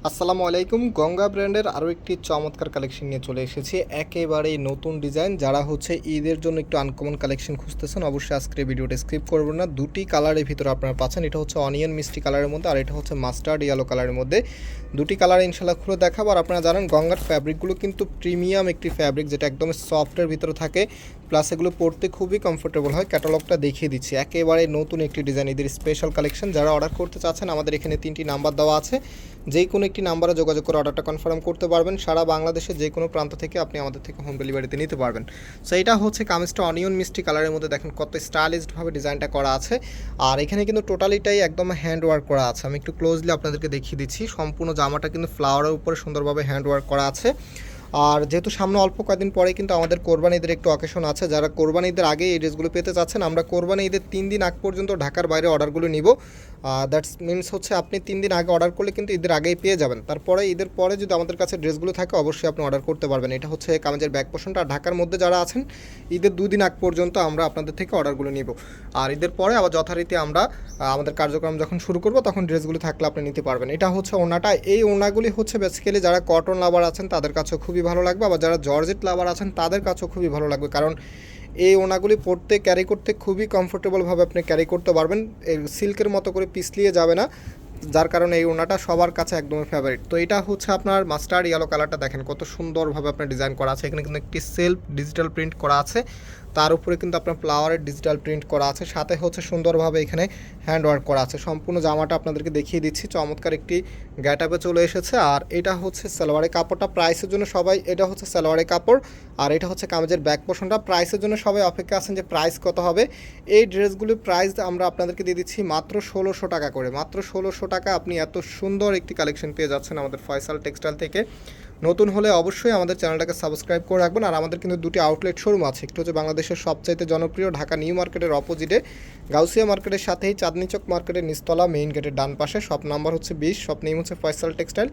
আসসালামু আলাইকুম। গঙ্গা ব্র্যান্ডের আরও একটি চমৎকার কালেকশন নিয়ে চলে এসেছি, একেবারেই নতুন ডিজাইন। যারা ঈদের জন্য একটু আনকমন কালেকশন খুঁজতেছেন, অবশ্যই আজকের ভিডিওটা স্কিপ করবেন না। দুটি কালারের ভিতরে আপনারা পাচ্ছেন, এটা হচ্ছে অনিয়ন মিষ্টি কালারের মধ্যে আর এটা হচ্ছে মাস্টার্ড ইয়েলো কালারের মধ্যে। দুটি কালার ইনশাল্লাহ খুলে দেখাবো। আর আপনারা জানেন গঙ্গার ফ্যাব্রিকগুলো কিন্তু প্রিমিয়াম একটি ফ্যাব্রিক, যেটা একদম সফটের ভিতরে থাকে, প্লাস এগুলো পরতে খুবই কমফোর্টেবল হয়। ক্যাটালগটা দেখিয়ে দিচ্ছি, একেবারে নতুন একটি ডিজাইন, ঈদের স্পেশাল কালেকশন। যারা অর্ডার করতে চাচ্ছেন, আমাদের এখানে 3টি নাম্বার দেওয়া আছে, যে কোনো একটি নাম্বারে যোগাযোগ করে অর্ডারটা কনফার্ম করতে পারবেন। সারা বাংলাদেশে যে কোনো প্রান্ত থেকে আপনি আমাদের থেকে হোম ডেলিভারিতে নিতে পারবেন। সো এটা হচ্ছে কামিজটা অনিয়ন মিষ্টি কালারের মধ্যে, দেখেন কত স্টাইলিশডভাবে ডিজাইনটা করা আছে। আর এখানে কিন্তু টোটালিটাই একদম হ্যান্ড ওয়ার্ক করা আছে। আমি একটু ক্লোজলি আপনাদেরকে দেখিয়ে দিচ্ছি। সম্পূর্ণ জামাটা কিন্তু ফ্লাওয়ারের উপরে সুন্দরভাবে হ্যান্ড ওয়ার্ক করা আছে। আর যেহেতু সামনে অল্প কয়েকদিন পরে কিন্তু আমাদের কোরবানি ঈদের একটু অকেশন আছে, যারা কোরবানি ঈদের আগে এই ড্রেসগুলো পেতে চাচ্ছেন, আমরা কোরবানি ঈদের 3 দিন আগ পর্যন্ত ঢাকার বাইরে অর্ডারগুলো নিব। দ্যাটস মিনস হচ্ছে আপনি 3 দিন আগে অর্ডার করলে কিন্তু ঈদের আগেই পেয়ে যাবেন। তারপরে ঈদের পরে যদি আমাদের কাছে ড্রেসগুলো থাকে, অবশ্যই আপনি অর্ডার করতে পারবেন। এটা হচ্ছে কামিজের ব্যাক পোর্শনটা। আর ঢাকার মধ্যে যারা আছেন, ঈদের 2 দিন আগ পর্যন্ত আমরা আপনাদের থেকে অর্ডারগুলো নিব। আর ঈদের পরে আবার যথারীতি আমরা আমাদের কার্যক্রম যখন শুরু করব, তখন ড্রেসগুলো থাকলে আপনি নিতে পারবেন। এটা হচ্ছে ওড়নাটা। এই ওড়নাগুলি হচ্ছে বেসিক্যালি যারা কটন লাভার আছেন তাদের কাছেও খুবই ভালো লাগবে, আবার যারা জর্জেট লাভার আছেন তাদের কাছেও খুবই ভালো লাগবে, কারণ এই ওনাগুলি পরতে ক্যারি করতে খুবই কমফোর্টেবলভাবে আপনি ক্যারি করতে পারবেন। এই সিল্কের মতো করে পিছলিয়ে যাবে না, যার কারণে এই ওনাটা সবার কাছে একদমই ফেভারিট। তো এটা হচ্ছে আপনার মাস্টার্ড ইয়েলো কালারটা, দেখেন কত সুন্দরভাবে আপনার ডিজাইন করা আছে। এখানে কিন্তু একটি সেলফ ডিজিটাল প্রিন্ট করা আছে, তার উপরে কিন্তু আপনার ফ্লাওয়ারের ডিজিটাল প্রিন্ট করা আছে, সাথে হচ্ছে সুন্দরভাবে এখানে হ্যান্ড ওয়ার্ক করা আছে। সম্পূর্ণ জামাটা আপনাদেরকে দেখিয়ে দিচ্ছি, চমৎকার একটি গ্যাট আপে চলে এসেছে। আর এটা হচ্ছে সালোয়ারের কাপড়টা, প্রাইসের জন্য সবাই, এটা হচ্ছে সালোয়ারের কাপড় আর এটা হচ্ছে কামিজের ব্যাক পোর্শনটা। প্রাইসের জন্য সবাই অপেক্ষা আছেন যে প্রাইস কত হবে। এই ড্রেসগুলির প্রাইস আমরা আপনাদেরকে দিয়ে দিচ্ছি মাত্র 1600 টাকা করে। মাত্র 1600 টাকা আপনি এত সুন্দর একটি কালেকশন পেয়ে যাচ্ছেন আমাদের ফয়সাল টেক্সটাইল থেকে। নতুন হলে অবশ্যই আমাদের চ্যানেলটাকে সাবস্ক্রাইব করে রাখবেন। আর আমাদের কিন্তু দুটি আউটলেট শোরুম আছে, একটু হচ্ছে বাংলাদেশের সবচাইতে জনপ্রিয় ঢাকা নিউ মার্কেটের অপোজিটে গাউসিয়া মার্কেটের সাথেই চাঁদনি চক মার্কেটের নিচতলা মেইন গেটের ডান পাশে। শপ নাম্বার হচ্ছে 20, শপ নেম হচ্ছে ফয়সাল টেক্সটাইল।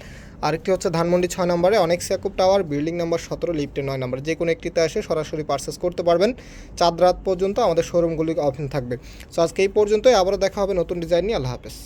আরেকটি হচ্ছে ধানমন্ডি 6 নম্বরে অনেক সিয়াকুব টাওয়ার, বিল্ডিং নাম্বার 17, লিফটে 9 নম্বর। যে কোনো একটিতে এসে সরাসরি পারচেস করতে পারবেন। চাঁদ রাত পর্যন্ত আমাদের শোরুমগুলি ওপেন থাকবে। সো আজকে এই পর্যন্তই, আবারও দেখা হবে নতুন ডিজাইন নিয়ে। আল্লাহ হাফেজ।